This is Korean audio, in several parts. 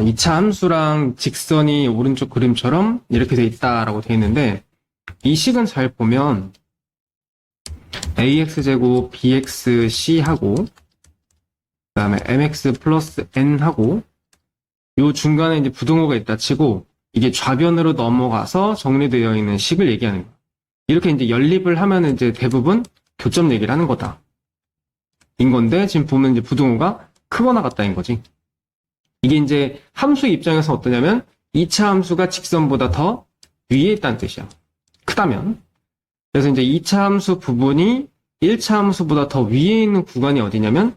자, 2차 함수랑 직선이 오른쪽 그림처럼 이렇게 돼 있다라고 돼 있는데, 이 식은 잘 보면 ax제곱 bxc 하고, 그 다음에 mx 플러스 n 하고, 요 중간에 이제 부등호가 있다 치고, 이게 좌변으로 넘어가서 정리되어 있는 식을 얘기하는 거야. 이렇게 이제 연립을 하면 이제 대부분 교점 얘기를 하는 거다. 인 건데, 지금 보면 이제 부등호가 크거나 같다인 거지. 이게 이제 함수 입장에서 어떠냐면 2차 함수가 직선보다 더 위에 있다는 뜻이야. 크다면. 그래서 이제 2차 함수 부분이 1차 함수보다 더 위에 있는 구간이 어디냐면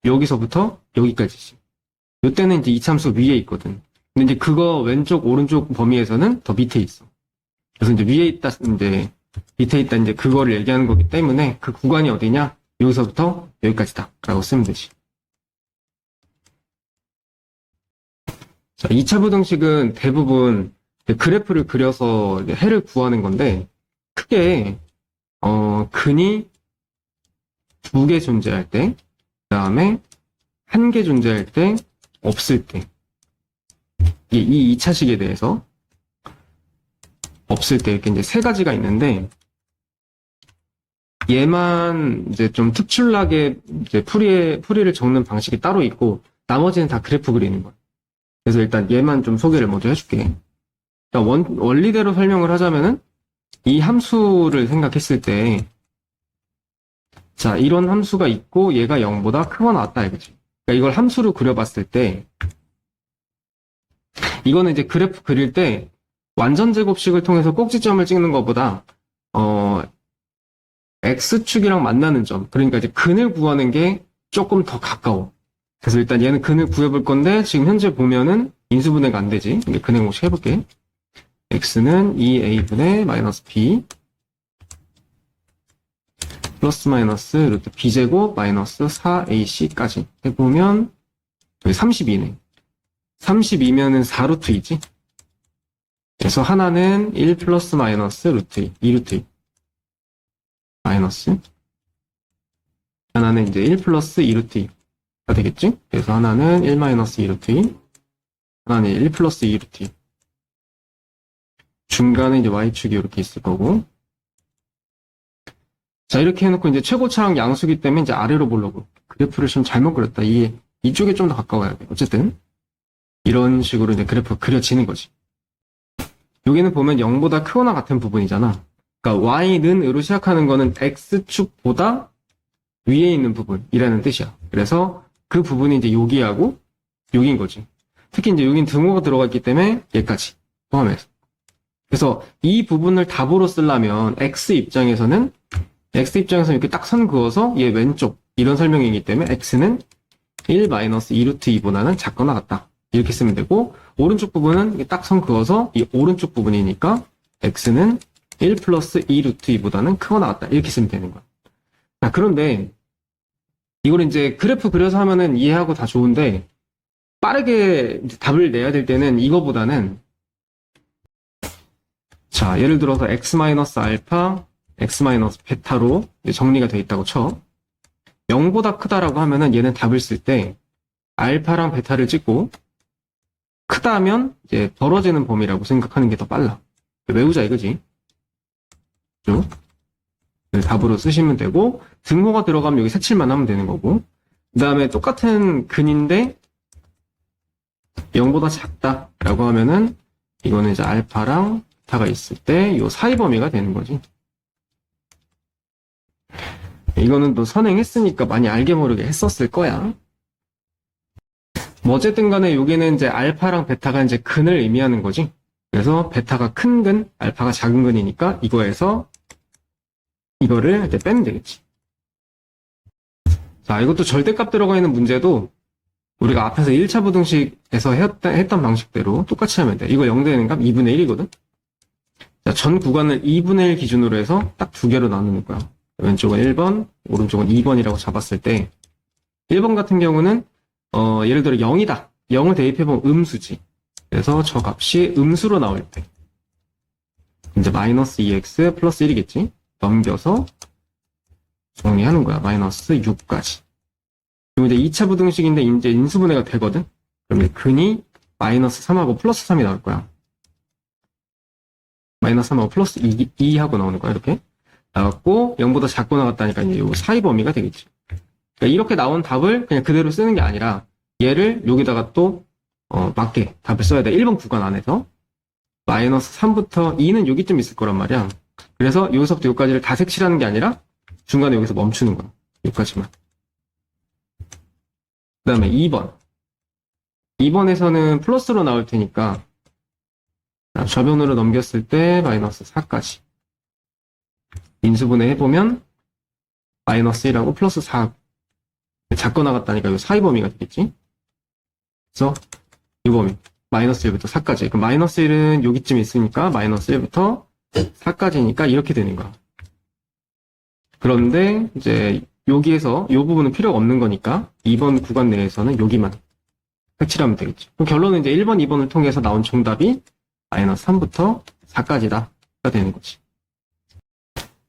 여기서부터 여기까지지. 이때는 이제 2차 함수 위에 있거든. 근데 이제 그거 왼쪽 오른쪽 범위에서는 더 밑에 있어. 그래서 이제 위에 있다 이제 밑에 있다 이제 그거를 얘기하는 거기 때문에 그 구간이 어디냐? 여기서부터 여기까지다라고 쓰면 되지. 자, 2차 부등식은 대부분 그래프를 그려서 해를 구하는 건데, 크게, 근이 2개 존재할 때, 그 다음에 1개 존재할 때, 없을 때. 이 2차식에 대해서, 없을 때 이렇게 이제 세 가지가 있는데, 얘만 이제 좀 특출나게 이제 풀이를 적는 방식이 따로 있고, 나머지는 다 그래프 그리는 거야. 그래서 일단 얘만 좀 소개를 먼저 해줄게. 그러니까 원리대로 설명을 하자면은 이 함수를 생각했을 때, 자, 이런 함수가 있고 얘가 0보다 크거나 같다 이거지. 그러니까 이걸 함수로 그려봤을 때, 이거는 이제 그래프 그릴 때 완전 제곱식을 통해서 꼭지점을 찍는 것보다 x축이랑 만나는 점, 그러니까 이제 근을 구하는 게 조금 더 가까워. 그래서 일단 얘는 근을 구해볼 건데 지금 현재 보면은 인수분해가 안 되지. 이게 근의 공식 해볼게. x는 2a분의 마이너스 b 플러스 마이너스 루트 b제곱 마이너스 4ac까지 해보면 여기 32네. 32면은 4루트이지. 그래서 하나는 1 플러스 마이너스 루트 2, 2루트 2 마이너스 하나는 이제 1 플러스 2루트 2가 되겠지? 그래서 하나는 1 마이너스 2루트 2 하나는 1 플러스 2루트 2 중간에 이제 y축이 이렇게 있을 거고. 자, 이렇게 해놓고 이제 최고차항 양수기 때문에 이제 아래로 보려고. 그래프를 좀 잘못 그렸다. 이쪽에 좀 더 가까워야 돼. 어쨌든. 이런 식으로 이제 그래프가 그려지는 거지. 여기는 보면 0보다 크거나 같은 부분이잖아. 그러니까 y는으로 시작하는 거는 x축보다 위에 있는 부분이라는 뜻이야. 그래서 그 부분이 이제 여기하고 여기인 거지. 특히 이제 여긴 등호가 들어가 있기 때문에 얘까지 포함해서. 그래서 이 부분을 답으로 쓰려면 x 입장에서는 이렇게 딱 선 그어서 얘 왼쪽 이런 설명이기 때문에 x는 1 마이너스 2루트 2보다는 작거나 같다. 이렇게 쓰면 되고 오른쪽 부분은 딱 선 그어서 이 오른쪽 부분이니까 x는 1 플러스 2루트 2보다는 크거나 같다. 이렇게 쓰면 되는 거야. 자, 그런데 이걸 이제 그래프 그려서 하면은 이해하고 다 좋은데 빠르게 이제 답을 내야 될 때는 이거보다는 자, 예를 들어서 x-알파, x-베타로 정리가 되어 있다고 쳐. 0보다 크다라고 하면은 얘는 답을 쓸 때 알파랑 베타를 찍고 크다면 이제 벌어지는 범위라고 생각하는 게 더 빨라. 외우자 이거지. 쭉. 답으로 쓰시면 되고 등호가 들어가면 여기 색칠만 하면 되는 거고 그 다음에 똑같은 근인데 0보다 작다라고 하면은 이거는 이제 알파랑 베타가 있을 때 요 사이 범위가 되는 거지. 이거는 또 선행했으니까 많이 알게 모르게 했었을 거야. 뭐 어쨌든 간에 여기는 이제 알파랑 베타가 이제 근을 의미하는 거지. 그래서 베타가 큰 근, 알파가 작은 근이니까 이거에서 이거를 이제 빼면 되겠지. 자, 이것도 절대값 들어가 있는 문제도 우리가 앞에서 1차 부등식에서 했던 방식대로 똑같이 하면 돼. 이거 0 되는 값 2분의 1이거든? 자, 전 구간을 2분의 1 기준으로 해서 딱 두 개로 나누는 거야. 왼쪽은 1번, 오른쪽은 2번이라고 잡았을 때 1번 같은 경우는 예를 들어 0이다. 0을 대입해보면 음수지. 그래서 저 값이 음수로 나올 때 이제 마이너스 2x 플러스 1이겠지. 넘겨서 정리하는 거야. 마이너스 6까지. 그리고 이제 2차 부등식인데 이제 인수분해가 되거든. 그러면 근이 마이너스 3하고 플러스 3이 나올 거야. 마이너스 3하고 플러스 2 하고 나오는 거야, 이렇게. 나왔고, 0보다 작고 나갔다니까 이제 요 사이 범위가 되겠지. 그러니까 이렇게 나온 답을 그냥 그대로 쓰는 게 아니라, 얘를 여기다가 또, 맞게 답을 써야 돼. 1번 구간 안에서. 마이너스 3부터 2는 여기쯤 있을 거란 말이야. 그래서 여기서부터 여기까지를 다 색칠하는 게 아니라, 중간에 여기서 멈추는 거야. 여기까지만. 그 다음에 2번. 2번에서는 플러스로 나올 테니까, 좌변으로 넘겼을 때 마이너스 4까지. 인수분해 해보면 마이너스 1하고 플러스 4. 작고 나갔다니까 이 사이 범위가 되겠지. 그래서 이 범위 마이너스 1부터 4까지. 그럼 마이너스 1은 여기쯤 있으니까 마이너스 1부터 4까지니까 이렇게 되는 거야. 그런데 이제 여기에서 이 부분은 필요가 없는 거니까 2번 구간 내에서는 여기만 색칠하면 되겠지. 그럼 결론은 이제 1번, 2번을 통해서 나온 정답이 마이너스 3부터 4까지다 가 되는 거지.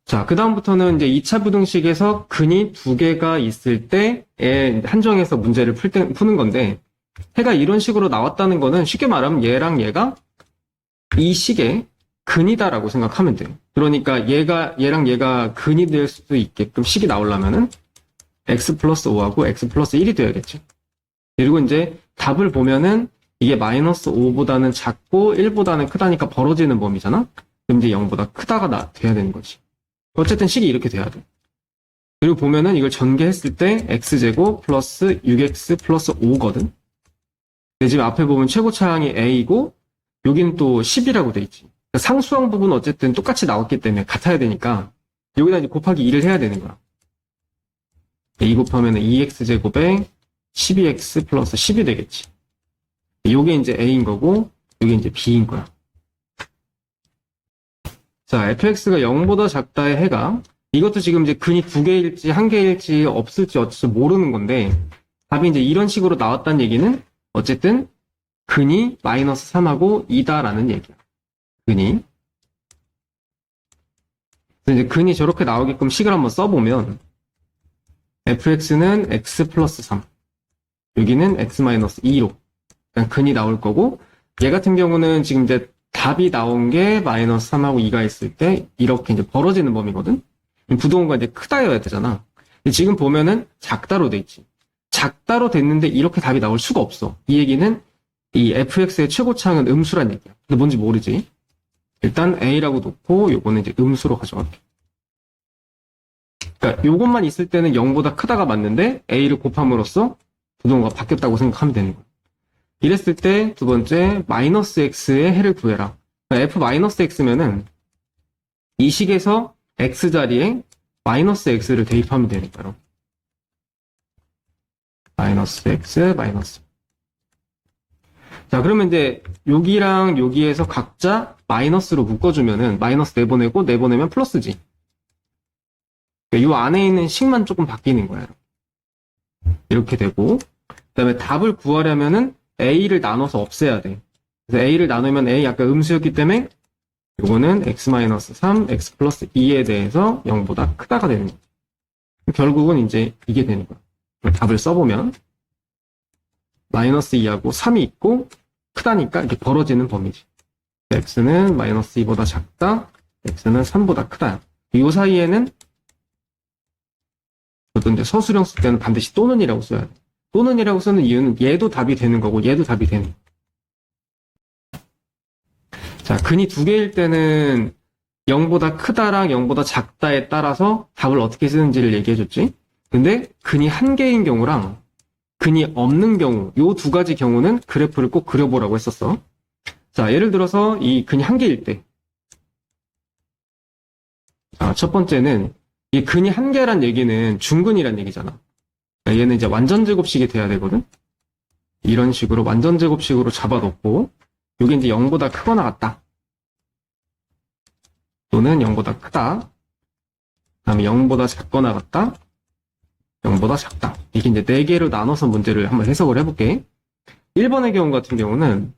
자, 그 다음부터는 이제 2차 부등식에서 근이 두 개가 있을 때에 한정해서 문제를 푸는 건데, 해가 이런 식으로 나왔다는 거는 쉽게 말하면 얘랑 얘가 이 식의 근이다라고 생각하면 돼요. 그러니까 얘랑 얘가 근이 될 수도 있게끔 식이 나오려면은 x 플러스 5하고 x 플러스 1이 돼야겠죠. 그리고 이제 답을 보면은 이게 마이너스 5보다는 작고 1보다는 크다니까 벌어지는 범위잖아? 그럼 이제 0보다 크다가 돼야 되는 거지. 어쨌든 식이 이렇게 돼야 돼. 그리고 보면은 이걸 전개했을 때 x제곱 플러스 6x 플러스 5거든. 근데 지금 앞에 보면 최고차항이 a이고 여기는 또 10이라고 돼 있지. 그러니까 상수항 부분은 어쨌든 똑같이 나왔기 때문에 같아야 되니까 여기다 이제 곱하기 2를 해야 되는 거야. 2 곱하면은 2x제곱에 12x 플러스 10이 되겠지. 요게 이제 a인 거고 요게 이제 b인 거야. 자, fx가 0보다 작다의 해가 이것도 지금 이제 근이 두 개일지 한 개일지 없을지 어쩔지 모르는 건데 답이 이제 이런 식으로 나왔다는 얘기는 어쨌든 근이 마이너스 3하고 2다라는 얘기야. 근이. 그래서 이제 근이 저렇게 나오게끔 식을 한번 써보면 fx는 x 플러스 3 여기는 x 마이너스 2로 근이 나올 거고 얘 같은 경우는 지금 이제 답이 나온 게 마이너스 3하고 2가 있을 때 이렇게 이제 벌어지는 범위거든? 부동호가 이제 크다여야 되잖아. 근데 지금 보면은 작다로 돼 있지. 작다로 됐는데 이렇게 답이 나올 수가 없어. 이 얘기는 이 fx의 최고차항은 음수란 얘기야. 근데 뭔지 모르지? 일단 a라고 놓고 요거는 이제 음수로 가져갈게. 그러니까 요것만 있을 때는 0보다 크다가 맞는데 a를 곱함으로써 부동호가 바뀌었다고 생각하면 되는 거야. 이랬을 때 두 번째 마이너스 x의 해를 구해라. 그러니까 f 마이너스 x면은 이 식에서 x 자리에 마이너스 x를 대입하면 되니까요. 마이너스 x 마이너스. 자, 그러면 이제 여기랑 여기에서 각자 마이너스로 묶어주면은 마이너스 내보내고 내보내면 플러스지. 그러니까 이 안에 있는 식만 조금 바뀌는 거야. 이렇게 되고 그 다음에 답을 구하려면은 a를 나눠서 없애야 돼. 그래서 a를 나누면 a 아까 음수였기 때문에 이거는 x-3, x 플러스 2에 대해서 0보다 크다가 되는 거야. 결국은 이제 이게 되는 거야. 답을 써보면 마이너스 2하고 3이 있고 크다니까 이렇게 벌어지는 범위지. x는 마이너스 2보다 작다, x는 3보다 크다. 이 사이에는 어떤 이제 서술형 쓸 때는 반드시 또는이라고 써야 돼. 또는이라고 쓰는 이유는 얘도 답이 되는 거고 얘도 답이 되는 거야. 자, 근이 두 개일 때는 0보다 크다랑 0보다 작다에 따라서 답을 어떻게 쓰는지를 얘기해줬지. 근데 근이 한 개인 경우랑 근이 없는 경우, 요 두 가지 경우는 그래프를 꼭 그려보라고 했었어. 자, 예를 들어서 이 근이 한 개일 때. 자, 첫 번째는 이 근이 한 개란 얘기는 중근이란 얘기잖아. 얘는 이제 완전 제곱식이 돼야 되거든. 이런 식으로 완전 제곱식으로 잡아놓고 이게 이제 0보다 크거나 같다. 또는 0보다 크다. 그 다음에 0보다 작거나 같다. 0보다 작다. 이게 이제 4개로 나눠서 문제를 한번 해석을 해볼게. 1번의 경우 같은 경우는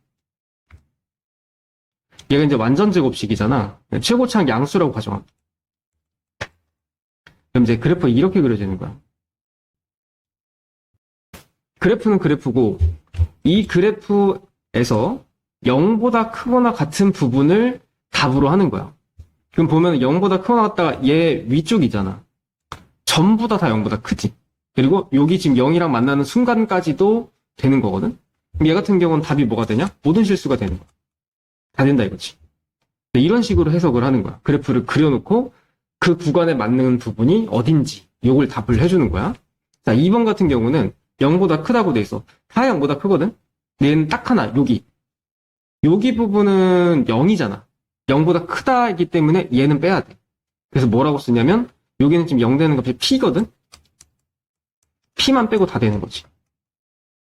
얘가 이제 완전 제곱식이잖아. 최고차항 양수라고 가정하. 그럼 이제 그래프가 이렇게 그려지는 거야. 그래프는 그래프고 이 그래프 상태에서 0보다 크거나 같은 부분을 답으로 하는 거야. 그럼 보면 0보다 크거나 같다가 얘 위쪽이잖아. 전부 다 0보다 크지. 그리고 여기 지금 0이랑 만나는 순간까지도 되는 거거든. 그럼 얘 같은 경우는 답이 뭐가 되냐? 모든 실수가 되는 거야. 다 된다 이거지. 이런 식으로 해석을 하는 거야. 그래프를 그려놓고 그 구간에 맞는 부분이 어딘지 요걸 답을 해주는 거야. 자, 2번 같은 경우는 0보다 크다고 돼 있어. 다 0보다 크거든? 얘는 딱 하나, 여기 부분은 0이잖아. 0보다 크다이기 때문에 얘는 빼야 돼. 그래서 뭐라고 쓰냐면 여기는 지금 0 되는 값이 P거든? P만 빼고 다 되는 거지.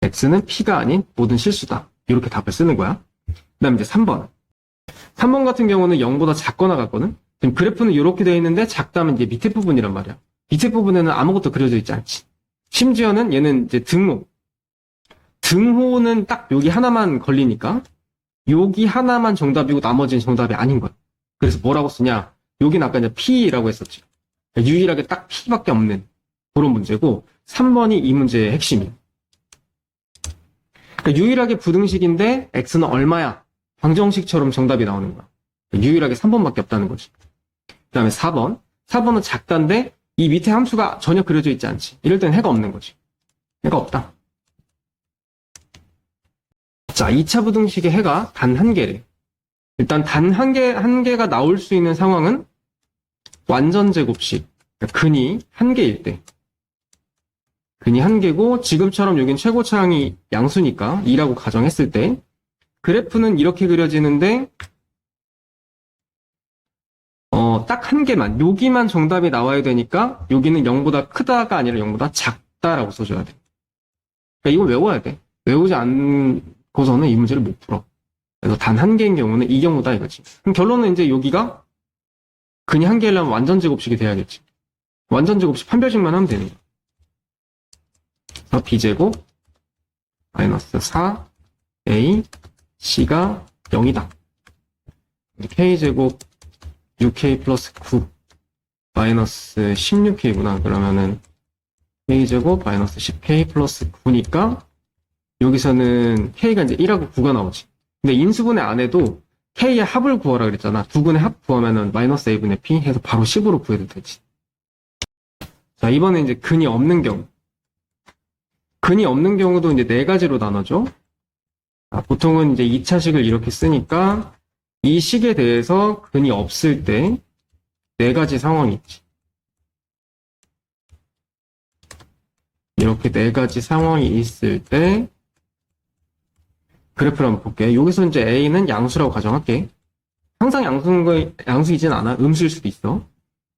X는 P가 아닌 모든 실수다. 이렇게 답을 쓰는 거야. 그 다음에 이제 3번. 3번 같은 경우는 0보다 작거나 같거든? 지금 그래프는 이렇게 되어 있는데 작다면 이제 밑에 부분이란 말이야. 밑에 부분에는 아무것도 그려져 있지 않지. 심지어는 얘는 이제 등호. 등호는 딱 여기 하나만 걸리니까 여기 하나만 정답이고 나머지는 정답이 아닌 거야. 그래서 뭐라고 쓰냐? 여기는 아까 이제 P라고 했었지. 유일하게 딱 P밖에 없는 그런 문제고 3번이 이 문제의 핵심이야. 그러니까 유일하게 부등식인데 X는 얼마야? 방정식처럼 정답이 나오는 거야. 유일하게 3번밖에 없다는 거지. 그 다음에 4번. 4번은 작다인데 이 밑에 함수가 전혀 그려져 있지 않지. 이럴 땐 해가 없는 거지. 해가 없다. 자, 2차 부등식의 해가 단 한 개래. 일단 단 한 개가 나올 수 있는 상황은 완전 제곱식. 그러니까 근이 한 개일 때. 근이 한 개고 지금처럼 여긴 최고차항이 양수니까 2라고 가정했을 때 그래프는 이렇게 그려지는데 딱 한 개만, 여기만 정답이 나와야 되니까 여기는 0보다 크다가 아니라 0보다 작다라고 써줘야 돼. 그러니까 이걸 외워야 돼. 외우지 않고서는 이 문제를 못 풀어. 그래서 단 한 개인 경우는 이 경우다 이거지. 그럼 결론은 이제 여기가 근이 한 개려면 완전 제곱식이 돼야겠지. 완전 제곱식 판별식만 하면 되는 거야. 그래서 b제곱 마이너스 4a c가 0이다. k제곱 6k 플러스 9 마이너스 16k구나. 그러면은 k제곱 마이너스 10k 플러스 9니까 여기서는 k가 이제 1하고 9가 나오지. 근데 인수분해 안 해도 k의 합을 구하라 그랬잖아. 두 근의 합 구하면은 마이너스 a분의 p 해서 바로 10으로 구해도 되지. 자, 이번에 이제 근이 없는 경우. 근이 없는 경우도 이제 네 가지로 나눠져. 보통은 이제 2차식을 이렇게 쓰니까 이 식에 대해서 근이 없을 때 네 가지 상황이 있지. 이렇게 네 가지 상황이 있을 때 그래프를 한번 볼게. 여기서 이제 A는 양수라고 가정할게. 항상 양수이진 않아. 음수일 수도 있어.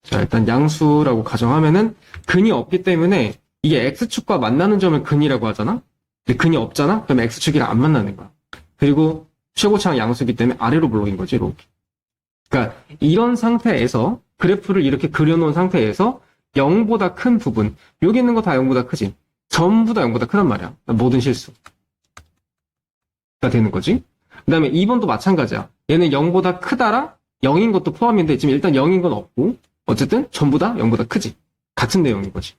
자, 일단 양수라고 가정하면은 근이 없기 때문에 이게 X축과 만나는 점을 근이라고 하잖아? 근데 근이 없잖아? 그럼 X축이랑 안 만나는 거야. 그리고 최고차항 양수이기 때문에 아래로 블록인 거지, 이렇게. 그러니까 이런 상태에서 그래프를 이렇게 그려놓은 상태에서 0보다 큰 부분, 여기 있는 거 다 0보다 크지? 전부 다 0보다 크단 말이야. 모든 실수가 되는 거지. 그 다음에 2번도 마찬가지야. 얘는 0보다 크다라 0인 것도 포함인데 지금 일단 0인 건 없고 어쨌든 전부 다 0보다 크지. 같은 내용인 거지.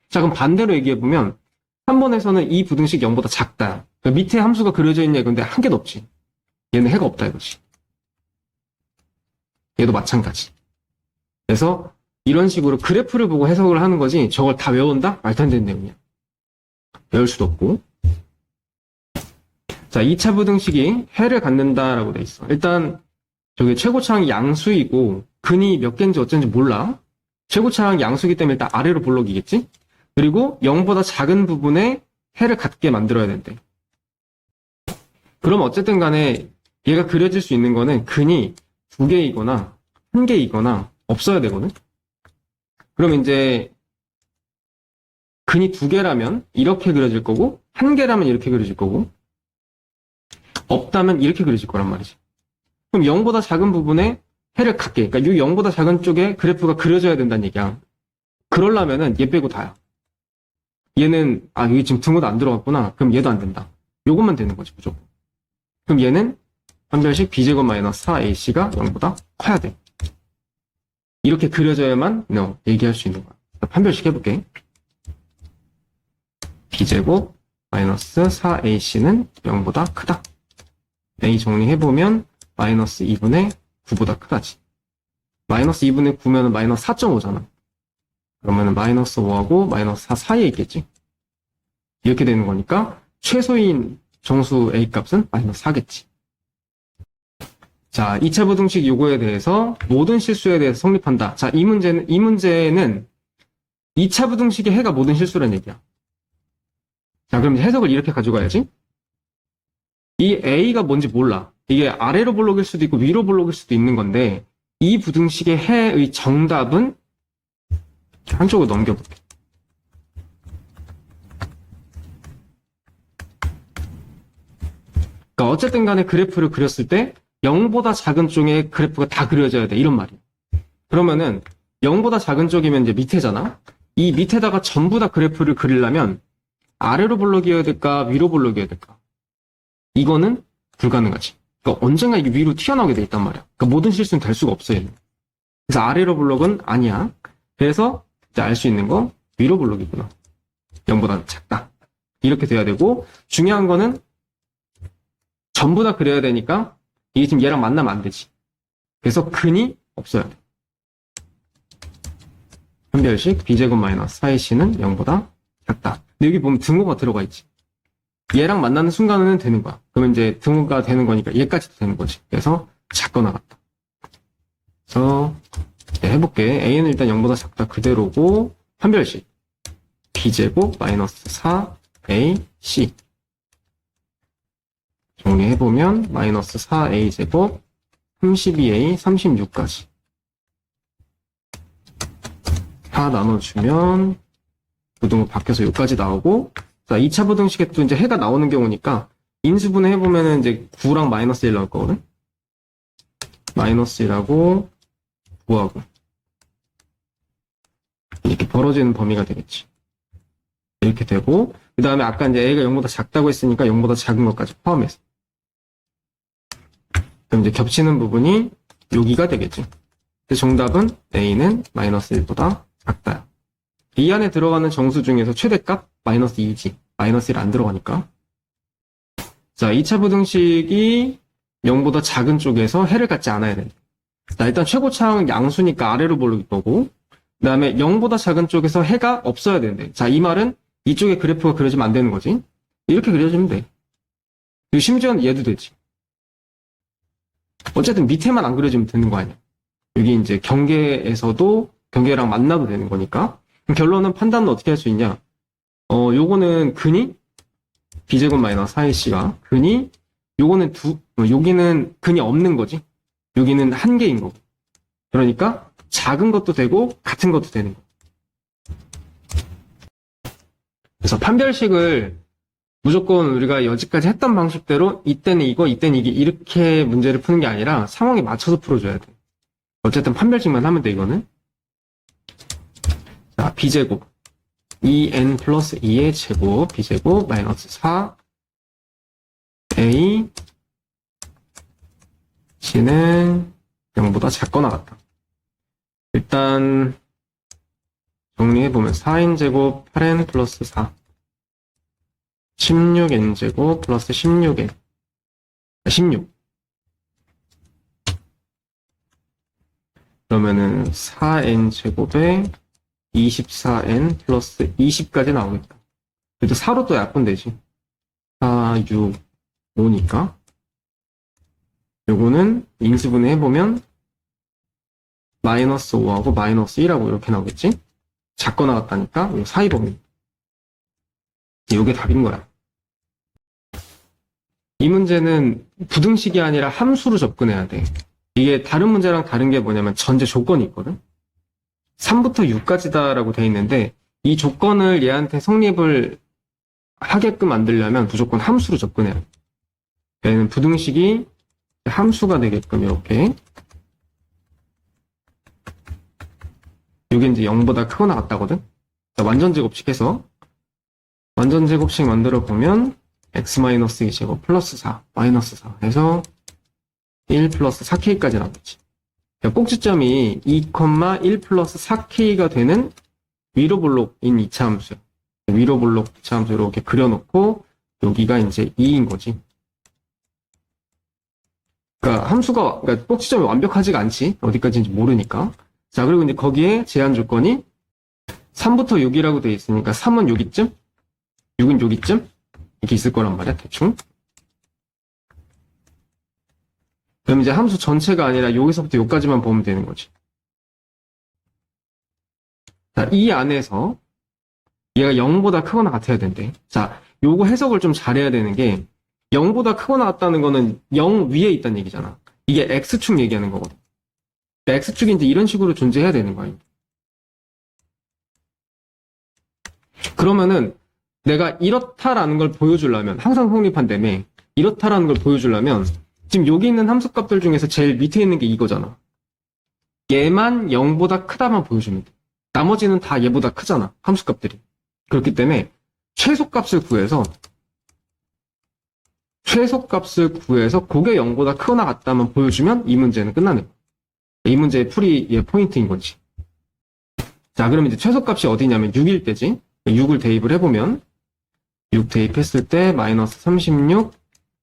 자, 그럼 반대로 얘기해보면 3번에서는 이 부등식 0보다 작다. 그러니까 밑에 함수가 그려져 있냐 이건데 한 개도 없지. 얘는 해가 없다 이거지. 얘도 마찬가지. 그래서 이런 식으로 그래프를 보고 해석을 하는 거지 저걸 다 외운다? 말도 안 되는 내용이야. 외울 수도 없고. 자, 2차 부등식이 해를 갖는다라고 돼 있어. 일단 저기 최고차항이 양수이고 근이 몇 개인지 어쩐지 몰라. 최고차항 양수이기 때문에 일단 아래로 블록이겠지? 그리고 0보다 작은 부분에 해를 갖게 만들어야 된대. 그럼 어쨌든 간에 얘가 그려질 수 있는 거는 근이 2개이거나 1개이거나 없어야 되거든? 그럼 이제 근이 2개라면 이렇게 그려질 거고 1개라면 이렇게 그려질 거고 없다면 이렇게 그려질 거란 말이지. 그럼 0보다 작은 부분에 해를 갖게, 그러니까 이 0보다 작은 쪽에 그래프가 그려져야 된다는 얘기야. 그러려면은 얘 빼고 다야. 얘는 여기 지금 등호도 안 들어갔구나. 그럼 얘도 안 된다. 요것만 되는 거지 무조건. 그럼 얘는 판별식 b제곱 마이너스 4ac가 0보다 커야 돼. 이렇게 그려져야만 얘기할 수 있는 거야. 판별식 해볼게. b제곱 마이너스 4ac는 0보다 크다. A 정리해보면 마이너스 2분의 9보다 크다지. 마이너스 2분의 9면은 마이너스 4.5잖아. 그러면은 마이너스 5하고 마이너스 4 사이에 있겠지. 이렇게 되는 거니까 최소인 정수 A 값은 마이너스 4겠지. 자, 2차 부등식 요거에 대해서 모든 실수에 대해서 성립한다. 자, 이 문제는 2차 부등식의 해가 모든 실수란 얘기야. 자, 그럼 해석을 이렇게 가져가야지. 이 A가 뭔지 몰라. 이게 아래로 볼록일 수도 있고 위로 볼록일 수도 있는 건데 이 부등식의 해의 정답은 한쪽으로 넘겨볼게. 그러니까 어쨌든 간에 그래프를 그렸을 때 0보다 작은 쪽에 그래프가 다 그려져야 돼. 이런 말이야. 그러면은 0보다 작은 쪽이면 이제 밑에잖아. 이 밑에다가 전부 다 그래프를 그리려면 아래로 볼록이어야 될까 위로 볼록이어야 될까? 이거는 불가능하지. 그러니까 언젠가 이게 위로 튀어나오게 돼 있단 말이야. 그러니까 모든 실수는 될 수가 없어 얘는. 그래서 아래로 볼록은 아니야. 그래서 이제 알 수 있는 거 위로 볼록이구나. 0보다 작다. 이렇게 돼야 되고 중요한 거는 전부 다 그려야 되니까 이게 지금 얘랑 만나면 안 되지. 그래서 근이 없어야 돼. 판별식 b제곱 마이너스 4ac는 0보다 작다. 근데 여기 보면 등호가 들어가 있지. 얘랑 만나는 순간은 되는 거야. 그러면 이제 등호가 되는 거니까 얘까지도 되는 거지. 그래서 작거나 같다. 그래서 해볼게. a는 일단 0보다 작다 그대로고 판별식 b제곱 마이너스 4ac 정리해보면 마이너스 4a제곱 32a 36까지 다 나눠주면 부등호 바뀌어서 여기까지 나오고 자 2차 부등식에 또 이제 해가 나오는 경우니까 인수분해 해보면은 이제 9랑 마이너스 1 나올 거거든. 마이너스 1하고 9하고 이렇게 벌어지는 범위가 되겠지. 이렇게 되고 그 다음에 아까 이제 a가 0보다 작다고 했으니까 0보다 작은 것까지 포함해서 그럼 이제 겹치는 부분이 여기가 되겠지. 정답은 a는 마이너스 1보다 작다. 이 안에 들어가는 정수 중에서 최대값 마이너스 2지. 마이너스 1 안 들어가니까. 자, 2차 부등식이 0보다 작은 쪽에서 해를 갖지 않아야 돼. 자, 일단 최고차항 양수니까 아래로 볼록일 거고 그 다음에 0보다 작은 쪽에서 해가 없어야 되는데 자, 이 말은 이쪽에 그래프가 그려지면 안 되는 거지. 이렇게 그려지면 돼. 그리고 심지어는 얘도 되지. 어쨌든 밑에만 안 그려지면 되는 거 아니야. 여기 이제 경계에서도 경계랑 만나도 되는 거니까. 결론은 판단은 어떻게 할 수 있냐. 요거는 근이 b제곱 마이너스 4ac가 근이 요거는 여기는 근이 없는 거지. 여기는 한 개인 거고. 그러니까 작은 것도 되고 같은 것도 되는 거. 그래서 판별식을 무조건 우리가 여지까지 했던 방식대로 이때는 이거, 이때는 이게 이렇게 문제를 푸는 게 아니라 상황에 맞춰서 풀어줘야 돼. 어쨌든 판별식만 하면 돼, 이거는. 자, b제곱 2n 플러스 2의 제곱 b제곱 마이너스 4a c는 0보다 작거나 같다. 일단 정리해보면 4n제곱 8n 플러스 4 16n제곱 플러스 16n 16 그러면은 4n제곱에 24n 플러스 20까지 나오겠다. 그래도 4로 또 약분되지. 4, 6, 5니까 요거는 인수분해 해보면 마이너스 5하고 마이너스 1하고 이렇게 나오겠지? 작거나 같다니까 요 사이 범위. 요게 답인 거야. 이 문제는 부등식이 아니라 함수로 접근해야 돼. 이게 다른 문제랑 다른 게 뭐냐면 전제 조건이 있거든. 3부터 6까지다라고 돼 있는데 이 조건을 얘한테 성립을 하게끔 만들려면 무조건 함수로 접근해야 돼. 얘는 부등식이 함수가 되게끔 이렇게 이게 이제 0보다 크거나 같다거든. 완전 제곱식 해서 완전 제곱식 만들어 보면 x-2 제곱 플러스 4 마이너스 4 해서 1 플러스 4k까지 나오겠지. 꼭지점이 2,1 플러스 4k가 되는 위로 볼록인 2차 함수야. 위로 볼록 2차 함수 이렇게 그려놓고 여기가 이제 2인 거지. 그러니까 함수가, 그러니까 꼭지점이 완벽하지가 않지. 어디까지인지 모르니까. 자, 그리고 이제 거기에 제한 조건이 3부터 6이라고 되어 있으니까 3은 여기쯤, 6은 여기쯤 이렇게 있을 거란 말이야, 대충. 그럼 이제 함수 전체가 아니라 여기서부터 여기까지만 보면 되는 거지. 자, 이 안에서 얘가 0보다 크거나 같아야 된대. 자, 요거 해석을 좀 잘해야 되는 게 0보다 크거나 같다는 거는 0 위에 있다는 얘기잖아. 이게 X축 얘기하는 거거든. 그러니까 X축이 이제 이런 식으로 존재해야 되는 거야. 그러면은 내가 이렇다라는 걸 보여주려면 항상 성립한다며 이렇다라는 걸 보여주려면 지금 여기 있는 함수값들 중에서 제일 밑에 있는 게 이거잖아. 얘만 0보다 크다만 보여주면 돼. 나머지는 다 얘보다 크잖아. 함수값들이. 그렇기 때문에 최소값을 구해서 그게 0보다 크거나 같다만 보여주면 이 문제는 끝나는 거야. 이 문제의 풀이의 포인트인 거지. 자, 그럼 이제 최소값이 어디냐면 6일 때지. 6을 대입을 해보면 6 대입했을 때 마이너스 36,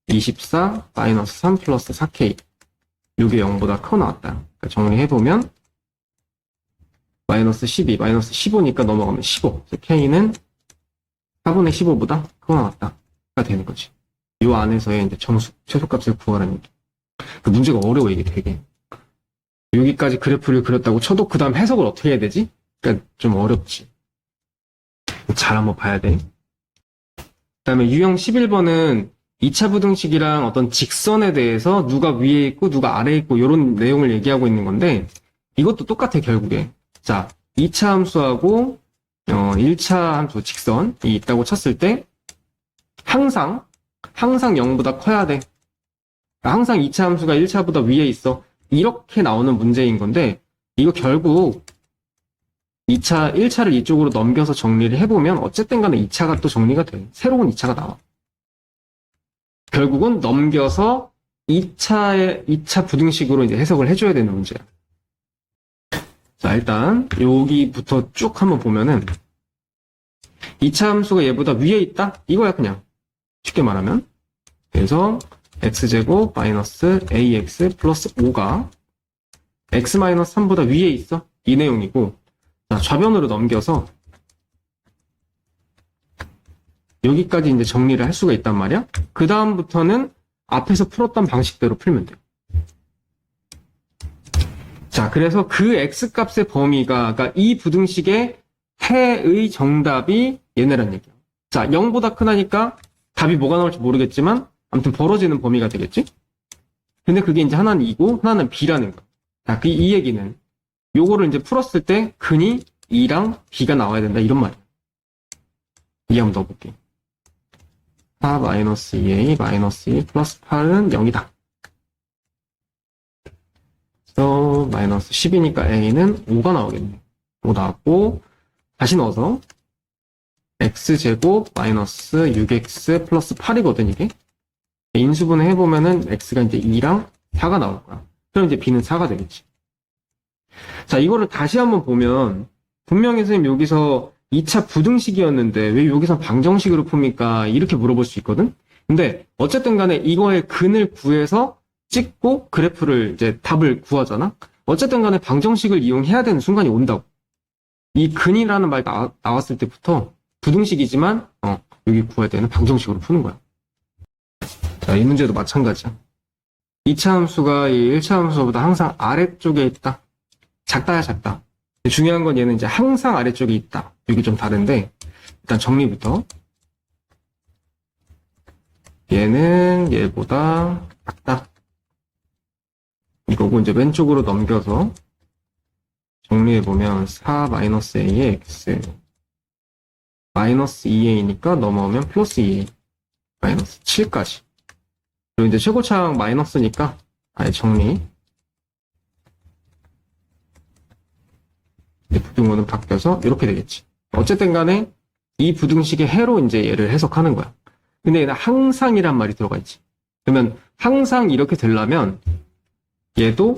24, 마이너스 3 플러스 4K 6이 0보다 크거나 같다. 그러니까 정리해보면 마이너스 12, 마이너스 15니까 넘어가면 15. K는 4분의 15보다 크거나 같다가 되는 거지. 이 안에서의 이제 정수, 최소값을 구하라는 얘기. 그 문제가 어려워, 이게 되게. 여기까지 그래프를 그렸다고 쳐도 그 다음 해석을 어떻게 해야 되지? 그러니까 좀 어렵지. 잘 한번 봐야 돼. 그 다음에 유형 11번은 2차 부등식이랑 어떤 직선에 대해서 누가 위에 있고 누가 아래에 있고 이런 내용을 얘기하고 있는 건데 이것도 똑같아, 결국에. 자, 2차 함수하고 1차 함수 직선이 있다고 쳤을 때 항상 0보다 커야 돼. 항상 2차 함수가 1차보다 위에 있어. 이렇게 나오는 문제인 건데 이거 결국 1차를 이쪽으로 넘겨서 정리를 해보면 어쨌든 간에 2차가 또 정리가 돼. 새로운 2차가 나와. 결국은 넘겨서 2차 부등식으로 이제 해석을 해줘야 되는 문제야. 자, 일단 여기부터 쭉 한번 보면은 2차 함수가 얘보다 위에 있다? 이거야, 그냥. 쉽게 말하면. 그래서 x제곱 마이너스 ax 플러스 5가 x 마이너스 3보다 위에 있어. 이 내용이고, 자, 좌변으로 넘겨서 여기까지 이제 정리를 할 수가 있단 말이야. 그 다음부터는 앞에서 풀었던 방식대로 풀면 돼. 자, 그래서 그 x값의 범위가, 그러니까 이 부등식의 해의 정답이 얘네란 얘기야. 자, 0보다 크다니까 답이 뭐가 나올지 모르겠지만 아무튼 벌어지는 범위가 되겠지? 근데 그게 이제 하나는 2고 하나는 b라는 거야. 자, 이 얘기는 요거를 이제 풀었을 때 근이 2랑 b가 나와야 된다, 이런 말이야. 이 한번 넣어볼게. 4 마이너스 2a 마이너스 2 플러스 8은 0이다. 그래서 마이너스 10이니까 a는 5가 나오겠네. 5 나왔고 다시 넣어서 x제곱 마이너스 6x 플러스 8이거든, 이게. 인수분해 해보면은 x가 이제 2랑 4가 나올 거야. 그럼 이제 b는 4가 되겠지. 자, 이거를 다시 한번 보면 분명히 선생님 여기서 2차 부등식이었는데 왜 여기서 방정식으로 풉니까? 이렇게 물어볼 수 있거든? 근데 어쨌든 간에 이거의 근을 구해서 찍고 그래프를 이제 답을 구하잖아? 어쨌든 간에 방정식을 이용해야 되는 순간이 온다고. 이 근이라는 말 나왔을 때부터 부등식이지만 여기 구해야 되는 방정식으로 푸는 거야. 자, 이 문제도 마찬가지야. 2차 함수가 이 1차 함수보다 항상 아래쪽에 있다. 작다야 작다. 중요한 건 얘는 이제 항상 아래쪽에 있다. 이게 좀 다른데 일단 정리부터. 얘는 얘보다 작다. 이거고 이제 왼쪽으로 넘겨서 정리해보면 4-a의 x 마이너스 2a니까 넘어오면 플러스 2a 마이너스 7까지. 그리고 이제 최고차항 마이너스니까 아예 정리. 이제 부등호는 바뀌어서 이렇게 되겠지. 어쨌든 간에 이 부등식의 해로 이제 얘를 해석하는 거야. 근데 얘는 항상이란 말이 들어가 있지. 그러면 항상 이렇게 되려면 얘도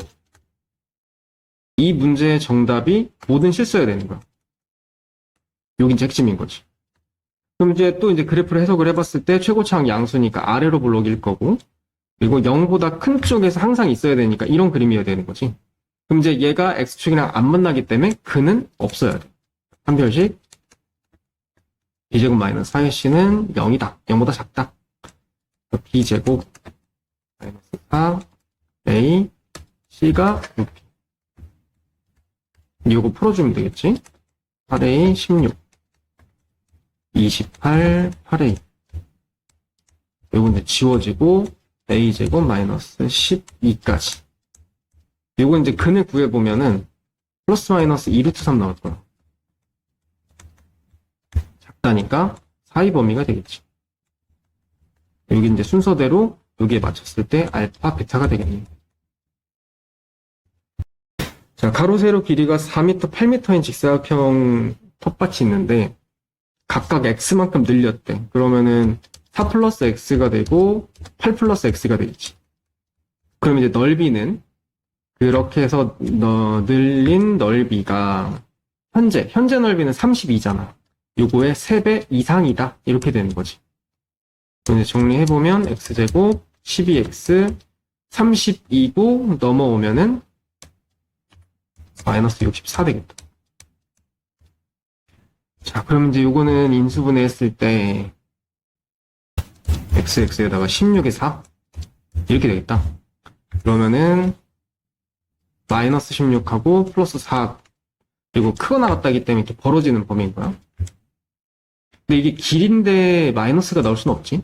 이 문제의 정답이 뭐든 실수해야 되는 거야. 여기 이제 핵심인 거지. 그럼 이제 또 이제 그래프를 해석을 해봤을 때 최고차항 양수니까 아래로 블록일 거고, 그리고 0보다 큰 쪽에서 항상 있어야 되니까 이런 그림이어야 되는 거지. 그럼 이제 얘가 x축이랑 안 만나기 때문에 그는 없어야 돼. 한 별씩 b제곱 마이너스 4ac는 0이다. 0보다 작다. b제곱 마이너스 4a c가 6b. 이거 풀어주면 되겠지? 8a 16 28 8a. 요건 이제 지워지고 a제곱 마이너스 12까지. 요건 이제 근을 구해보면은 플러스 마이너스 2루트 3 나올 거야. 작다니까 4의 범위가 되겠지. 여기 이제 순서대로 여기에 맞췄을 때 알파, 베타가 되겠네. 자, 가로, 세로 길이가 4m, 8m인 직사각형 텃밭이 있는데 각각 x만큼 늘렸대. 그러면은 4 플러스 x가 되고 8 플러스 x가 되겠지. 그럼 이제 넓이는 그렇게 해서 늘린 넓이가 현재 넓이는 32잖아. 요거의 3배 이상이다. 이렇게 되는 거지. 이제 정리해보면 x제곱 12x 32고 넘어오면은 마이너스 64 되겠다. 자, 그럼 이제 요거는 인수분해 했을 때 x에다가 16에 4 이렇게 되겠다. 그러면은 마이너스 16하고 플러스 4 그리고 크거 나갔다기 때문에 이렇게 벌어지는 범위인 거야. 근데 이게 길인데 마이너스가 나올 수는 없지.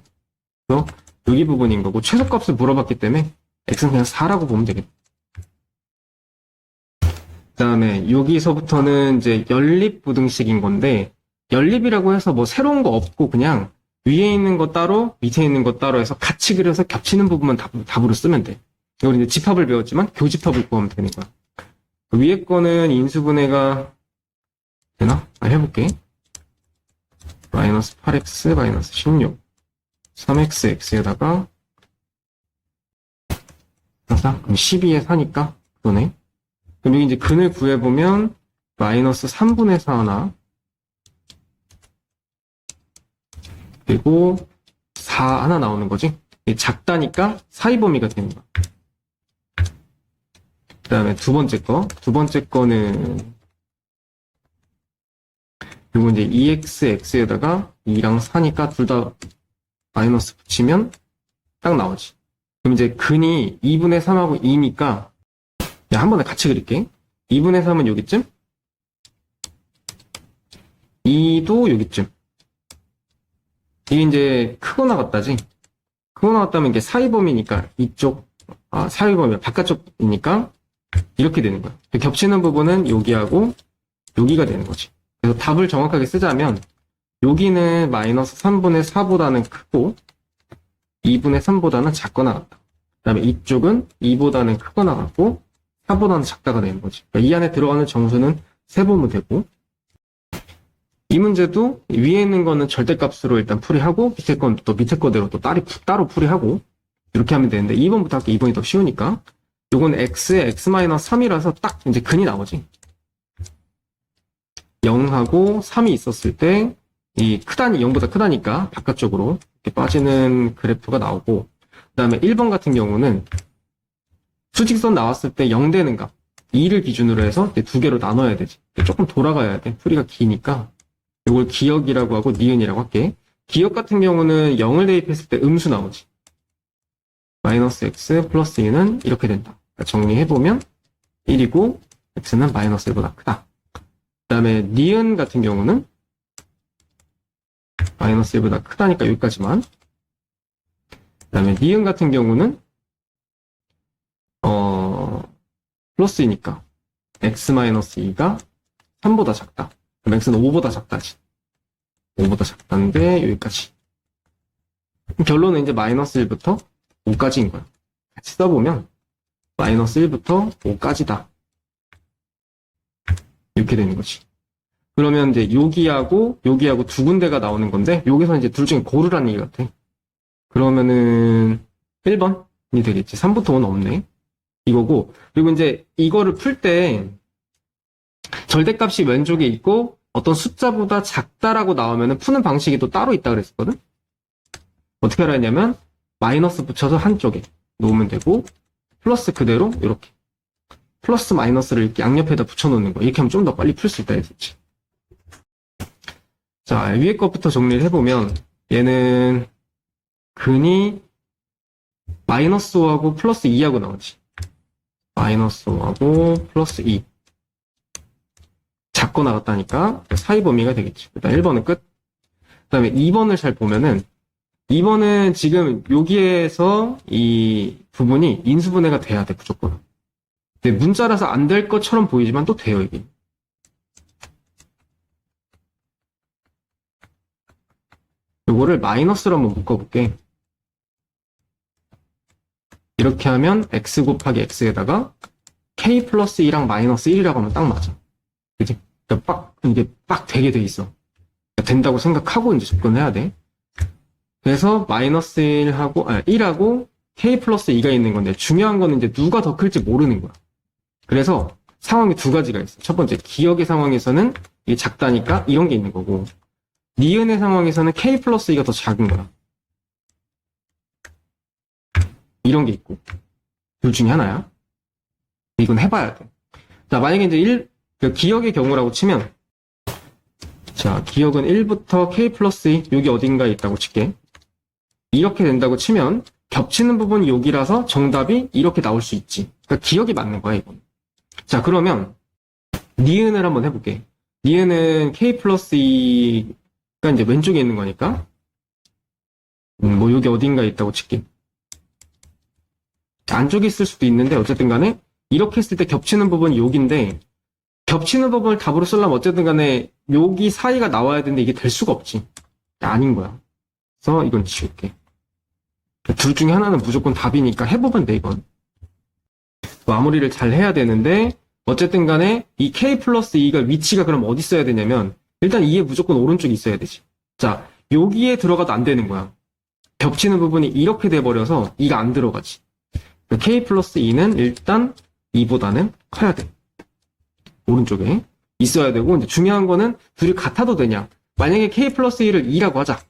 그래서 여기 부분인 거고 최소값을 물어봤기 때문에 x는 그냥 4라고 보면 되겠다. 그 다음에 여기서부터는 이제 연립부등식인 건데 연립이라고 해서 뭐 새로운 거 없고 그냥 위에 있는 거 따로 밑에 있는 거 따로 해서 같이 그려서 겹치는 부분만 답으로 쓰면 돼. 이걸 이제 집합을 배웠지만 교집합을 구하면 되는 거야. 그 위에 거는 인수분해가 되나? 해볼게. 마이너스 8x 마이너스 16 3x x에다가 그럼 12에 4니까 그러네. 그럼 여기 이제 근을 구해보면 마이너스 3분의 4 하나 그리고 4 하나 나오는 거지. 작다니까 4의 범위가 되는 거야. 그 다음에 두 번째 거는 그리고 이제 2xx에다가 2랑 4니까 둘 다 마이너스 붙이면 딱 나오지. 그럼 이제 근이 2분의 3하고 2니까 한 번에 같이 그릴게. 2분의 3은 여기쯤 2도 여기쯤. 이게 이제 크거 나갔다지. 크거 나갔다면 이게 사이 범위니까 이쪽 사이 범위 바깥쪽이니까 이렇게 되는 거야. 겹치는 부분은 여기하고 여기가 되는 거지. 그래서 답을 정확하게 쓰자면 여기는 마이너스 3분의 4보다는 크고 2분의 3보다는 작거나 같다. 그 다음에 이쪽은 2보다는 크거나 같고 4보다는 작다가 되는 거지. 그러니까 이 안에 들어가는 정수는 세보면 되고 이 문제도 위에 있는 거는 절대값으로 일단 풀이하고 밑에 건 또 밑에 거대로 또 따로 풀이하고 이렇게 하면 되는데 2번부터 할게. 2번이 더 쉬우니까 요건 x에 x-3이라서 딱 이제 근이 나오지. 0하고 3이 있었을 때 이 0보다 크다니까 바깥쪽으로 이렇게 빠지는 그래프가 나오고 그 다음에 1번 같은 경우는 수직선 나왔을 때 0 되는 값 2를 기준으로 해서 두 개로 나눠야 되지. 조금 돌아가야 돼. 풀이가 기니까 이걸 기역이라고 하고 니은이라고 할게. 기역 같은 경우는 0을 대입했을 때 음수 나오지. 마이너스 x 플러스 2는 이렇게 된다. 그러니까 정리해보면 1이고 x는 마이너스 1보다 크다. 그 다음에 니은 같은 경우는 마이너스 1보다 크다니까 여기까지만. 그 다음에 니은 같은 경우는 플러스이니까 x-2가 3보다 작다. 그럼 x는 5보다 작다지. 5보다 작다인데 여기까지. 결론은 이제 마이너스 1부터 5까지인 거야. 같이 써보면 마이너스 1부터 5까지다. 이렇게 되는 거지. 그러면 이제 여기하고 두 군데가 나오는 건데 여기서 이제 둘 중에 고르라는 얘기 같아. 그러면은 1번이 되겠지. 3부터 5는 없네. 이거고. 그리고 이제 이거를 풀 때 절대값이 왼쪽에 있고 어떤 숫자보다 작다라고 나오면은 푸는 방식이 또 따로 있다 그랬었거든. 어떻게 하라 했냐면 마이너스 붙여서 한쪽에 놓으면 되고, 플러스 그대로 이렇게 플러스 마이너스를 이렇게 양옆에다 붙여놓는 거. 이렇게 하면 좀 더 빨리 풀 수 있다 했었지. 자, 위에 것부터 정리를 해보면 얘는 근이 마이너스 5하고 플러스 2하고 나오지. 마이너스 5하고 플러스 2. 작고 나갔다니까 사이 범위가 되겠지. 일단 1번은 끝. 그 다음에 2번을 잘 보면은 2번은 지금 여기에서 이 부분이 인수분해가 돼야 돼, 무조건. 근데 문자라서 안 될 것처럼 보이지만 또 돼요, 이게. 요거를 마이너스로 한번 묶어볼게. 이렇게 하면 x 곱하기 x에다가 k 플러스 2랑 마이너스 1이라고 하면 딱 맞아. 그치? 그러니까 이게 빡 되게 돼 있어. 그러니까 된다고 생각하고 이제 접근해야 돼. 그래서 마이너스 1하고 k 플러스 2가 있는 건데 중요한 거는 이제 누가 더 클지 모르는 거야. 그래서 상황이 두 가지가 있어. 첫 번째, 기억의 상황에서는 이게 작다니까 이런 게 있는 거고, 니은의 상황에서는 k 플러스 2가 더 작은 거야. 이런 게 있고. 둘 중에 하나야. 이건 해봐야 돼. 자, 만약에 이제 기억의 경우라고 치면, 자, 기억은 1부터 k 플러스 2, 여기 어딘가에 있다고 칠게. 이렇게 된다고 치면, 겹치는 부분이 여기라서 정답이 이렇게 나올 수 있지. 그러니까 기억이 맞는 거야, 이건. 자, 그러면, 니은을 한번 해볼게. 니은은 k 플러스 2가 이제 왼쪽에 있는 거니까, 뭐 여기 어딘가에 있다고 칠게. 안쪽에 있을 수도 있는데 어쨌든 간에 이렇게 했을 때 겹치는 부분이 여기인데 겹치는 부분을 답으로 쓰려면 어쨌든 간에 여기 사이가 나와야 되는데 이게 될 수가 없지. 아닌 거야. 그래서 이건 지울게. 둘 중에 하나는 무조건 답이니까 해보면 돼, 이건. 마무리를 잘 해야 되는데 어쨌든 간에 이 k 플러스 2가 위치가 그럼 어디 있어야 되냐면 일단 2에 무조건 오른쪽에 있어야 되지. 자, 여기에 들어가도 안 되는 거야. 겹치는 부분이 이렇게 돼버려서 2가 안 들어가지. k 플러스 2는 일단 2보다는 커야 돼. 오른쪽에 있어야 되고, 이제 중요한 거는 둘이 같아도 되냐. 만약에 k 플러스 2를 2라고 하자.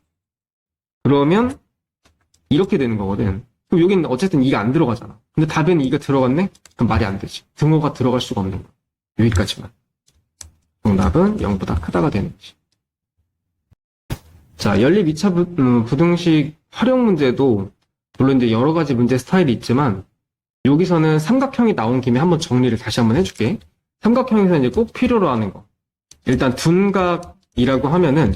그러면 이렇게 되는 거거든. 그럼 여기는 어쨌든 2가 안 들어가잖아. 근데 답에는 2가 들어갔네? 그럼 말이 안 되지. 등호가 들어갈 수가 없는 거야. 여기까지만. 정답은 0보다 크다가 되는 거지. 자, 연립 2차 부등식 활용 문제도 물론 이제 여러 가지 문제 스타일이 있지만 여기서는 삼각형이 나온 김에 한번 정리를 다시 한번 해줄게. 삼각형에서 이제 꼭 필요로 하는 거. 일단 둔각이라고 하면은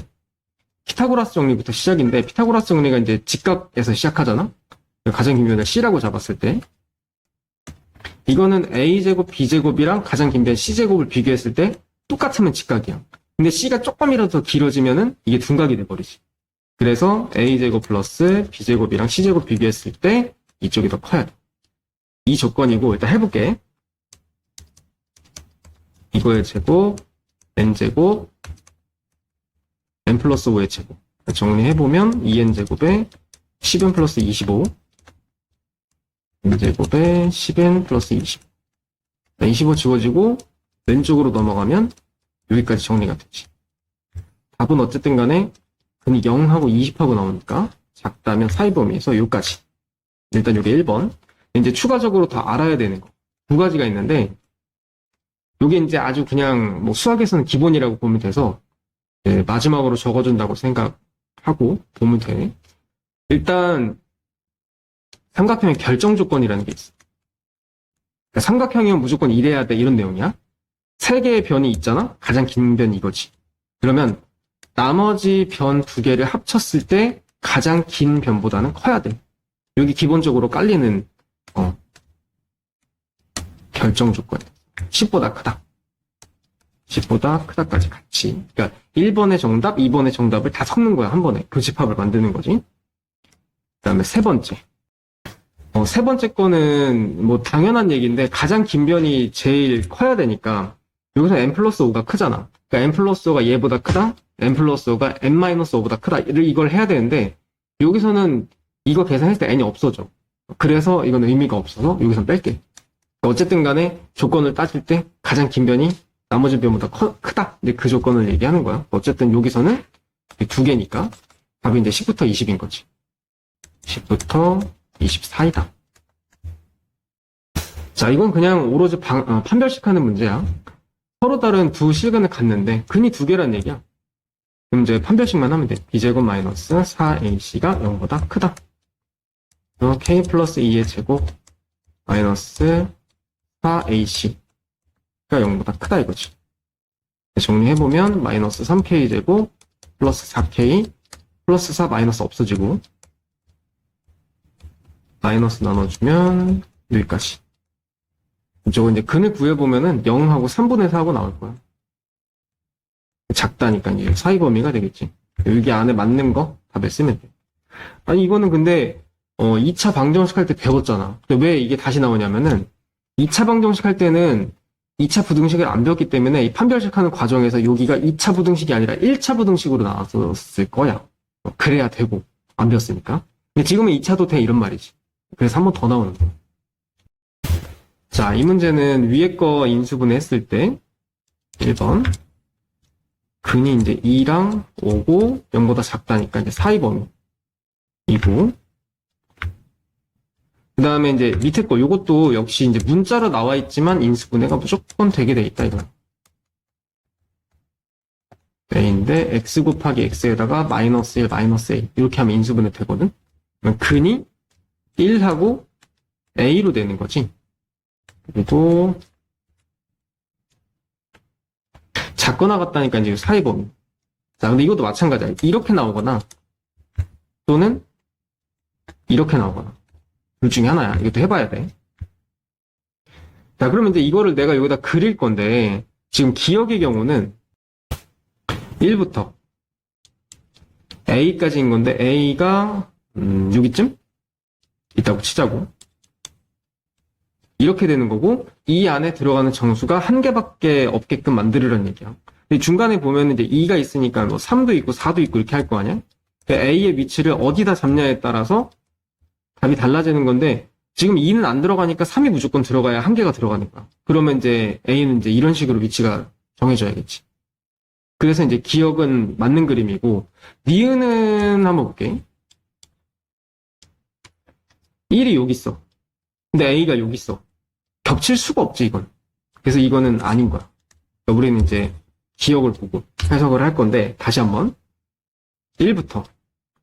피타고라스 정리부터 시작인데 피타고라스 정리가 이제 직각에서 시작하잖아. 가장 긴 변을 C라고 잡았을 때 이거는 A제곱 B제곱이랑 가장 긴 변 C제곱을 비교했을 때 똑같으면 직각이야. 근데 C가 조금이라도 더 길어지면은 이게 둔각이 돼버리지. 그래서 A제곱 플러스 B제곱이랑 C제곱 비교했을 때 이쪽이 더 커야 돼. 이 조건이고 일단 해볼게. 이거의 제곱, n제곱, n 플러스 5의 제곱. 정리해보면 2n제곱에 10n 플러스 25, n제곱에 10n 플러스 20. 25 지워지고 왼쪽으로 넘어가면 여기까지 정리가 되지. 답은 어쨌든 간에 근이 0하고 20하고 나오니까 작다면 사이 범위에서 여기까지. 일단 여기 1번. 이제 추가적으로 더 알아야 되는 거. 두 가지가 있는데 요게 이제 아주 그냥 뭐 수학에서는 기본이라고 보면 돼서 마지막으로 적어준다고 생각하고 보면 돼. 일단 삼각형의 결정 조건이라는 게 있어. 그러니까 삼각형이면 무조건 이래야 돼 이런 내용이야. 세 개의 변이 있잖아. 가장 긴 변이 이거지. 그러면 나머지 변 두 개를 합쳤을 때 가장 긴 변보다는 커야 돼. 여기 기본적으로 깔리는 결정 조건. 10보다 크다. 10보다 크다까지 같이. 그러니까 1번의 정답, 2번의 정답을 다 섞는 거야. 한 번에. 교집합을 만드는 거지. 그 다음에 세 번째. 세 번째 거는 뭐 당연한 얘기인데 가장 긴 변이 제일 커야 되니까 여기서 n 플러스 5가 크잖아. 그러니까 n 플러스 5가 얘보다 크다? n 플러스 5가 n 마이너스 5보다 크다? 이걸 해야 되는데 여기서는 이거 계산했을 때 n이 없어져. 그래서 이건 의미가 없어서 여기서 뺄게. 어쨌든 간에 조건을 따질 때 가장 긴 변이 나머지 변보다 크다. 근데 그 조건을 얘기하는 거야. 어쨌든 여기서는 두 개니까 답이 이제 10부터 20인 거지. 10부터 24이다. 자, 이건 그냥 오로지 판별식하는 문제야. 서로 다른 두 실근을 갖는데 근이 두 개란 얘기야. 그럼 이제 판별식만 하면 돼. b제곱 마이너스 4ac가 0보다 크다. k 플러스 2의 제곱 마이너스 4ac가 0보다 크다 이거지. 정리해보면 마이너스 3k제곱 플러스 4k 플러스 4 마이너스 없어지고 마이너스 나눠주면 여기까지. 이쪽은 이제 근을 구해보면은 0하고 3분의 4하고 나올 거야. 작다니까 이제 사이 범위가 되겠지. 여기 안에 맞는 거 답에 쓰면 돼. 아니 이거는 근데 2차 방정식 할 때 배웠잖아. 근데 왜 이게 다시 나오냐면은 2차 방정식 할 때는 2차 부등식을 안 배웠기 때문에 이 판별식 하는 과정에서 여기가 2차 부등식이 아니라 1차 부등식으로 나왔을 거야. 그래야 되고 안 배웠으니까. 근데 지금은 2차도 돼 이런 말이지. 그래서 한 번 더 나오는 거야. 자, 이 문제는 위에 거 인수분해 했을 때 1번 근이 이제 2랑 5고 0보다 작다니까 이제 사이 범위이고 그 다음에 이제 밑에 거 요것도 역시 이제 문자로 나와 있지만 인수분해가 무조건 되게 돼 있다 이거야. a인데 x 곱하기 x에다가 마이너스 1 마이너스 a 이렇게 하면 인수분해 되거든. 근이 1하고 a로 되는 거지. 그리고 작거나 같다니까 이제 사이 범위. 자, 근데 이것도 마찬가지야. 이렇게 나오거나 또는 이렇게 나오거나 둘 중에 하나야. 이것도 해봐야 돼. 자, 그러면 이제 이거를 내가 여기다 그릴 건데 지금 기억의 경우는 1부터 A까지인 건데 A가 여기쯤 있다고 치자고. 이렇게 되는 거고 이 안에 들어가는 정수가 한 개밖에 없게끔 만들으라는 얘기야. 중간에 보면 이제 2가 있으니까 뭐 3도 있고 4도 있고 이렇게 할 거 아니야? A의 위치를 어디다 잡냐에 따라서 답이 달라지는 건데 지금 2는 안 들어가니까 3이 무조건 들어가야 한 개가 들어가는 거야. 그러면 이제 A는 이제 이런 식으로 위치가 정해져야겠지. 그래서 이제 기억은 맞는 그림이고 니은은 한번 볼게. 1이 여기 있어. 근데 A가 여기 있어. 겹칠 수가 없지 이건. 그래서 이거는 아닌 거야. 그러니까 우리는 이제 기억을 보고 해석을 할 건데 다시 한번 1부터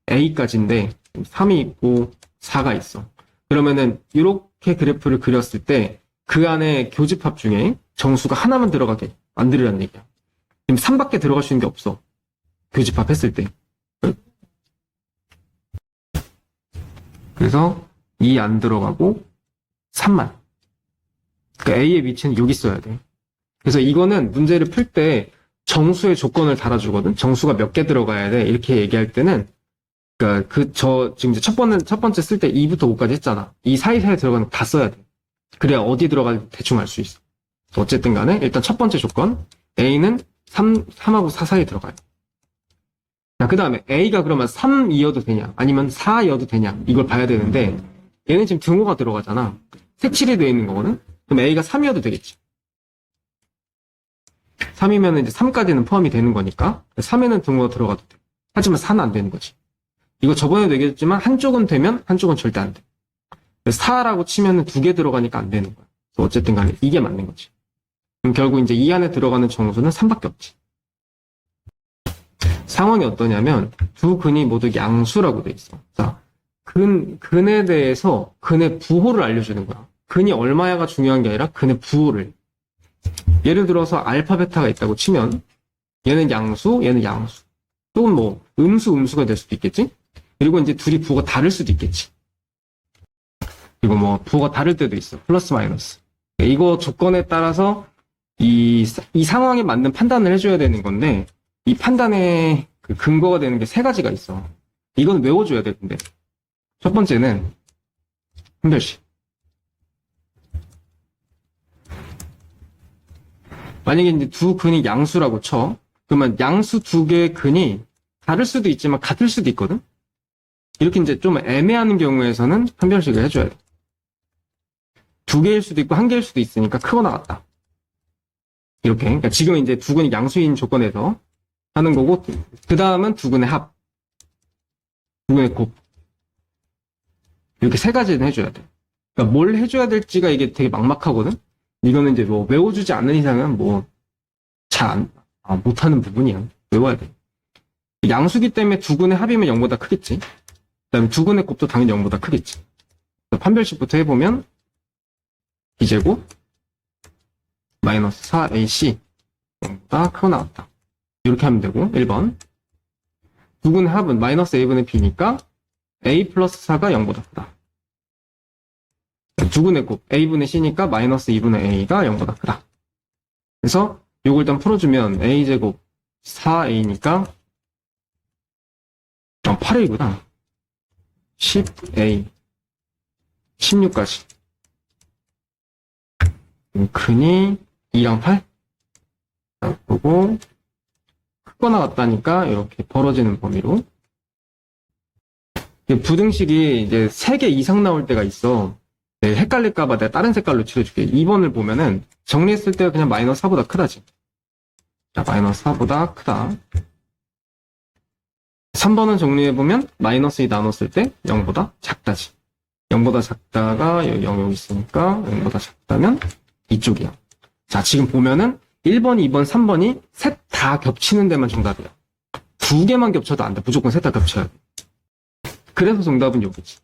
A까지인데 3이 있고 4가 있어. 그러면은 이렇게 그래프를 그렸을 때 그 안에 교집합 중에 정수가 하나만 들어가게 만들으라는 얘기야. 지금 3밖에 들어갈 수 있는 게 없어. 교집합 했을 때. 그래서 2 안 들어가고 3만. 그러니까 A의 위치는 여기 있어야 돼. 그래서 이거는 문제를 풀 때 정수의 조건을 달아주거든. 정수가 몇 개 들어가야 돼. 이렇게 얘기할 때는 그러니까 지금 이제 첫 번째 쓸 때 2부터 5까지 했잖아. 이 사이사이에 들어가는 거 다 써야 돼. 그래야 어디 들어갈지 대충 알 수 있어. 어쨌든 간에 일단 첫 번째 조건 A는 3하고 4 사이에 들어가요. 자, 그 다음에 A가 그러면 3이어도 되냐 아니면 4이어도 되냐 이걸 봐야 되는데 얘는 지금 등호가 들어가잖아. 색칠이 되어 있는 거거든. 그럼 A가 3이어도 되겠지. 3이면 이제 3까지는 포함이 되는 거니까 3에는 등호가 들어가도 돼. 하지만 4는 안 되는 거지. 이거 저번에도 얘기했지만 한쪽은 되면 한쪽은 절대 안 돼. 4라고 치면은 2개 들어가니까 안 되는 거야. 어쨌든 간에 이게 맞는 거지. 그럼 결국 이제 이 안에 들어가는 정수는 3밖에 없지. 상황이 어떠냐면 두 근이 모두 양수라고 돼 있어. 자, 근에 대해서 근의 부호를 알려주는 거야. 근이 얼마야가 중요한 게 아니라 근의 부호를. 예를 들어서 알파 베타가 있다고 치면 얘는 양수, 얘는 양수. 또는 뭐 음수가 될 수도 있겠지. 그리고 이제 둘이 부호가 다를 수도 있겠지. 그리고 뭐 부호가 다를 때도 있어. 플러스 마이너스. 이거 조건에 따라서 이 상황에 맞는 판단을 해줘야 되는 건데 이 판단의 그 근거가 되는 게 세 가지가 있어. 이건 외워줘야 되는데 첫 번째는 판별식. 만약에 이제 두 근이 양수라고 쳐. 그러면 양수 두 개의 근이 다를 수도 있지만 같을 수도 있거든. 이렇게 이제 좀 애매한 경우에서는 판별식을 해줘야 돼. 두 개일 수도 있고 한 개일 수도 있으니까 크거나 같다. 이렇게. 그러니까 지금 이제 두 근이 양수인 조건에서 하는 거고, 그 다음은 두 근의 합, 두 근의 곱. 이렇게 세 가지는 해줘야 돼. 그러니까 뭘 해줘야 될지가 이게 되게 막막하거든? 이거는 이제 뭐 외워주지 않는 이상은 뭐 잘 못하는 부분이야. 외워야 돼. 양수기 때문에 두근의 합이면 0보다 크겠지. 그 다음에 두근의 곱도 당연히 0보다 크겠지. 판별식부터 해보면 b제곱 마이너스 4ac 0보다 크고 나왔다. 이렇게 하면 되고 1번 두근의 합은 마이너스 a분의 b니까 a 플러스 4가 0보다 크다. 두근의 곱 a분의 c니까 마이너스 2분의 a가 0보다 크다. 그래서 요걸 일단 풀어주면 a제곱 4a니까 8a구나. 10a 16까지 크니 2랑 8 보고 크거나 같다니까 이렇게 벌어지는 범위로 부등식이 이제 3개 이상 나올 때가 있어. 네, 헷갈릴까봐 내가 다른 색깔로 칠해줄게. 2번을 보면은 정리했을 때 그냥 마이너스 4보다 크다지. 자, 마이너스 4보다 크다. 3번은 정리해보면 마이너스 2 나눴을 때 0보다 작다지. 0보다 작다가 여기 0 여기 있으니까 0보다 작다면 이쪽이야. 자, 지금 보면은 1번, 2번, 3번이 셋 다 겹치는 데만 정답이야. 2개만 겹쳐도 안 돼. 무조건 셋 다 겹쳐야 돼. 그래서 정답은 여기지.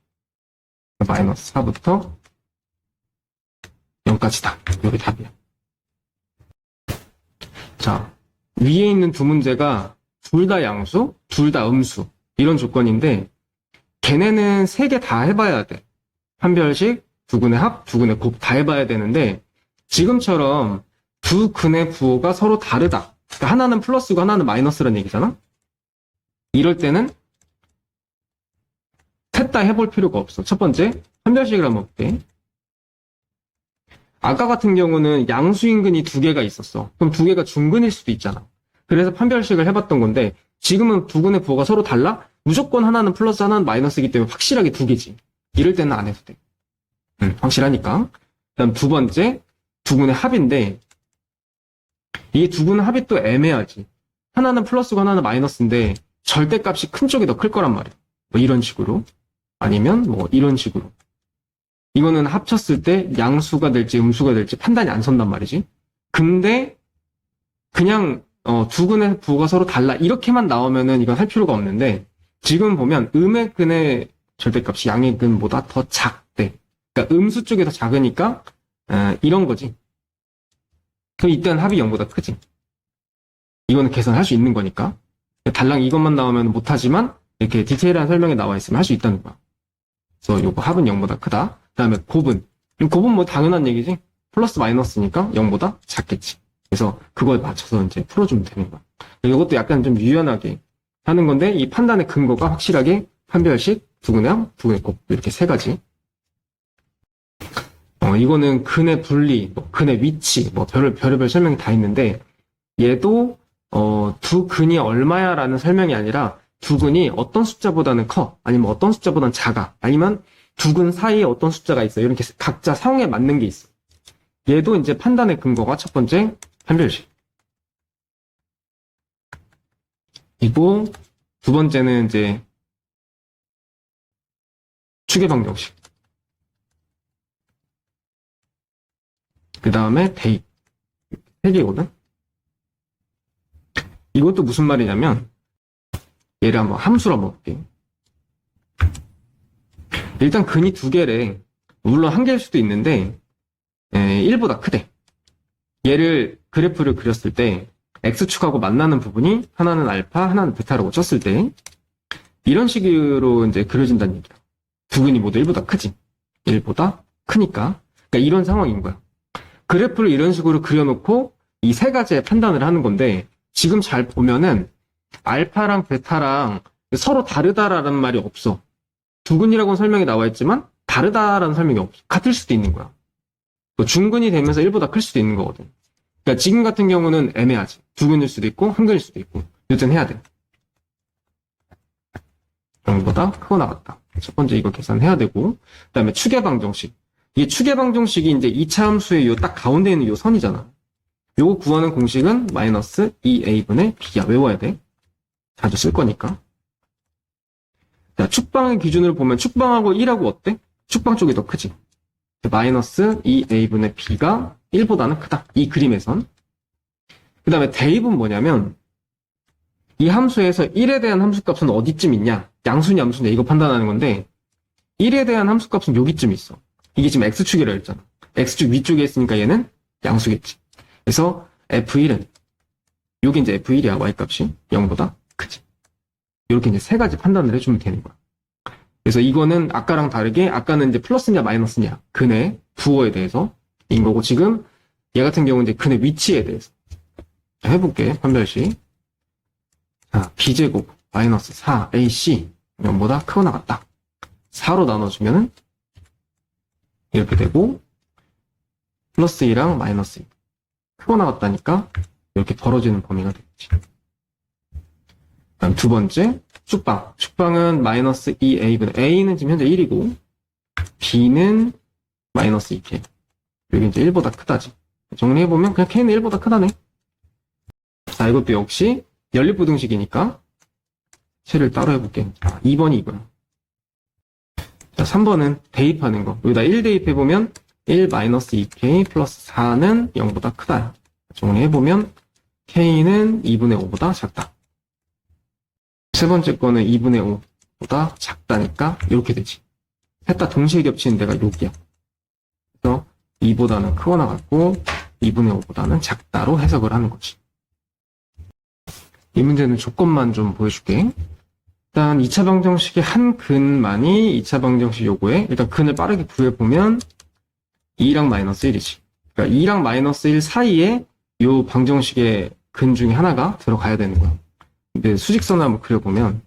마이너스 4부터 0까지다. 여기 답이야. 자, 위에 있는 두 문제가 둘 다 양수, 둘 다 음수 이런 조건인데 걔네는 3개 다 해봐야 돼. 판별식, 두근의 합, 두근의 곱 다 해봐야 되는데 지금처럼 두 근의 부호가 서로 다르다. 그러니까 하나는 플러스고 하나는 마이너스라는 얘기잖아. 이럴 때는 셋 다 해볼 필요가 없어. 첫 번째, 판별식을 한번 볼게. 아까 같은 경우는 양수인근이 2개가 있었어. 그럼 2개가 중근일 수도 있잖아. 그래서 판별식을 해봤던 건데 지금은 두 근의 부호가 서로 달라? 무조건 하나는 플러스 하나는 마이너스이기 때문에 확실하게 2개지. 이럴 때는 안 해도 돼. 확실하니까. 그다음 두 번째, 두 근의 합인데 이게 두 근의 합이 또 애매하지. 하나는 플러스고 하나는 마이너스인데 절대값이 큰 쪽이 더 클 거란 말이야. 뭐 이런 식으로. 아니면 뭐 이런 식으로. 이거는 합쳤을 때 양수가 될지 음수가 될지 판단이 안 선단 말이지. 근데 그냥 두 근의 부호가 서로 달라 이렇게만 나오면은 이건 할 필요가 없는데 지금 보면 음의 근의 절대값이 양의 근보다 더 작대. 그러니까 음수 쪽이 더 작으니까 이런 거지. 그럼 이때는 합이 0보다 크지. 이거는 계산할 수 있는 거니까. 달랑 이것만 나오면 못하지만 이렇게 디테일한 설명이 나와 있으면 할 수 있다는 거야. 그래서 요거 합은 0보다 크다. 그 다음에 곱은. 곱은 뭐 당연한 얘기지. 플러스 마이너스니까 0보다 작겠지. 그래서 그걸 맞춰서 이제 풀어주면 되는 거야. 이것도 약간 좀 유연하게 하는 건데 이 판단의 근거가 확실하게 판별식, 두근의 합, 두근의 곱 이렇게 세 가지. 이거는 근의 분리, 뭐 근의 위치, 뭐 별의별 설명이 다 있는데 얘도 두 근이 얼마야라는 설명이 아니라 두 근이 어떤 숫자보다는 커, 아니면 어떤 숫자보다는 작아, 아니면 두 근 사이에 어떤 숫자가 있어. 이렇게 각자 상황에 맞는 게 있어. 얘도 이제 판단의 근거가 첫 번째 판별식. 그리고 두 번째는 이제 추계방정식. 그 다음에 대입. 세 개거든? 이것도 무슨 말이냐면, 얘를 한번 함수로 한번 볼게요. 일단 근이 2개래. 물론 1개일 수도 있는데, 1보다 크대. 얘를 그래프를 그렸을 때, x축하고 만나는 부분이 하나는 알파, 하나는 베타라고 쳤을 때, 이런 식으로 이제 그려진다는 얘기야. 두 근이 모두 1보다 크지. 1보다 크니까. 그러니까 이런 상황인 거야. 그래프를 이런 식으로 그려놓고 이 세 가지의 판단을 하는 건데 지금 잘 보면은 알파랑 베타랑 서로 다르다라는 말이 없어. 두근이라고는 설명이 나와 있지만 다르다라는 설명이 없어. 같을 수도 있는 거야. 중근이 되면서 1보다 클 수도 있는 거거든. 그러니까 지금 같은 경우는 애매하지. 두근일 수도 있고 한근일 수도 있고 여튼 해야 돼. 0보다 크고 나갔다. 첫 번째 이거 계산해야 되고 그 다음에 추계방정식. 이게 추계방정식이 이제 2차 함수의 요 딱 가운데 있는 요 선이잖아. 요거 구하는 공식은 마이너스 2a분의 b야. 외워야 돼. 자주 쓸 거니까. 자, 축방의 기준으로 보면 축방하고 1하고 어때? 축방 쪽이 더 크지. 마이너스 2a분의 b가 1보다는 크다. 이 그림에선. 그 다음에 대입은 뭐냐면 이 함수에서 1에 대한 함수값은 어디쯤 있냐? 양수냐 함수냐 이거 판단하는 건데 1에 대한 함수값은 여기쯤 있어. 이게 지금 x축이라 했잖아. x축 위쪽에 있으니까 얘는 양수겠지. 그래서 f1은 여기 이제 f1이야. y값이 0보다 크지. 이렇게 이제 세 가지 판단을 해주면 되는 거야. 그래서 이거는 아까랑 다르게 아까는 이제 플러스냐 마이너스냐 근의 부호에 대해서 인 거고 지금 얘 같은 경우는 이제 근의 위치에 대해서 해볼게. 판별식. 자, b제곱 마이너스 4ac 0보다 크거나 같다. 4로 나눠주면은 이렇게 되고 플러스 2랑 마이너스 2 크거나 같다니까 이렇게 벌어지는 범위가 되겠지. 다음 두 번째 축방. 축방은 마이너스 2a분의 a는 지금 현재 1이고 b는 마이너스 2k. 여기 이제 1보다 크다지. 정리해보면 그냥 k는 1보다 크다네. 자, 이것도 역시 연립부등식이니까 실을 따로 해볼게. 2번이 이거야. 자, 3번은 대입하는 거. 여기다 1 대입해보면 1 마이너스 2k 플러스 4는 0보다 크다. 정리해보면 k는 2분의 5보다 작다. 세 번째 거는 2분의 5보다 작다니까 이렇게 되지. 셋 다 동시에 겹치는 데가 여기야. 그래서 2보다는 크거나 같고 2분의 5보다는 작다로 해석을 하는 거지. 이 문제는 조건만 좀 보여줄게. 일단 2차 방정식의 한 근만이 2차 방정식 요구에 일단 근을 빠르게 구해보면 2랑 마이너스 1이지. 그러니까 2랑 마이너스 1 사이에 요 방정식의 근 중에 하나가 들어가야 되는 거야. 근데 수직선을 한번 그려보면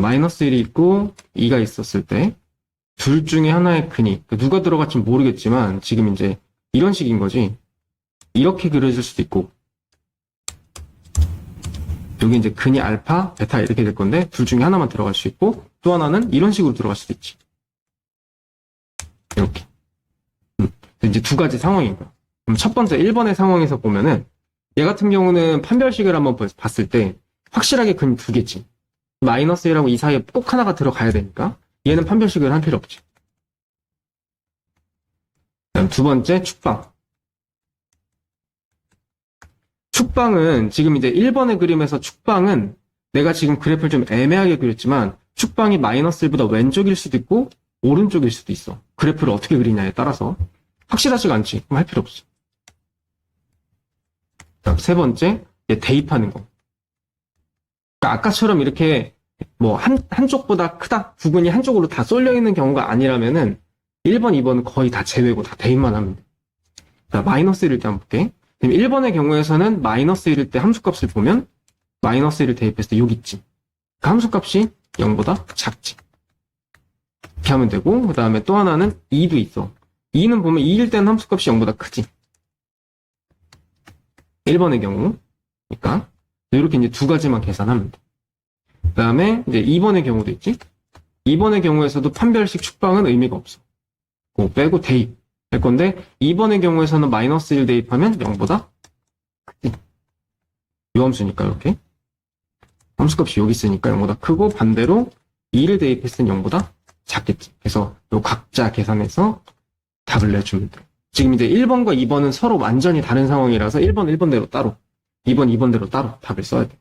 마이너스 1이 있고 2가 있었을 때 둘 중에 하나의 근이 누가 들어갈지 모르겠지만 지금 이제 이런 식인 거지. 이렇게 그려질 수도 있고 여기 이제 근이 알파, 베타 이렇게 될 건데 둘 중에 하나만 들어갈 수 있고 또 하나는 이런 식으로 들어갈 수도 있지. 이렇게. 이제 두 가지 상황인 거야. 그럼 첫 번째 1번의 상황에서 보면은 얘 같은 경우는 판별식을 한번 봤을 때 확실하게 근 두 개지. 마이너스 1하고 2 사이에 꼭 하나가 들어가야 되니까 얘는 판별식을 할 필요 없지. 그다음 두 번째 축방. 축방은 지금 이제 1번의 그림에서 축방은 내가 지금 그래프를 좀 애매하게 그렸지만 축방이 마이너스 1보다 왼쪽일 수도 있고 오른쪽일 수도 있어. 그래프를 어떻게 그리냐에 따라서 확실하지가 않지. 그럼 할 필요 없어. 다음 세 번째 대입하는 거. 그러니까 아까처럼 이렇게 뭐 한쪽보다 크다 부분이 한쪽으로 다 쏠려 있는 경우가 아니라면은 1번, 2번은 거의 다 제외고 다 대입만 하면 돼. 자, 마이너스 1일 때 한번 볼게. 1번의 경우에서는 마이너스 1일 때 함수값을 보면 마이너스 1을 대입했을 때 여기 있지. 그 함수값이 0보다 작지. 이렇게 하면 되고 그 다음에 또 하나는 2도 있어. 2는 보면 2일 때는 함수값이 0보다 크지. 1번의 경우. 그러니까 이렇게 이제 두 가지만 계산하면 돼. 그 다음에 이제 2번의 경우도 있지. 2번의 경우에서도 판별식 축방은 의미가 없어. 그거 빼고 대입 할 건데 2번의 경우에서는 마이너스 1 대입하면 0보다 크지. 요 함수니까 이렇게. 함수값이 여기 있으니까 0보다 크고 반대로 2를 대입했을 땐 0보다 작겠지. 그래서 요 각자 계산해서 답을 내주면 돼. 지금 이제 1번과 2번은 서로 완전히 다른 상황이라서 1번 1번대로 따로 2번 2번대로 따로 답을 써야 돼.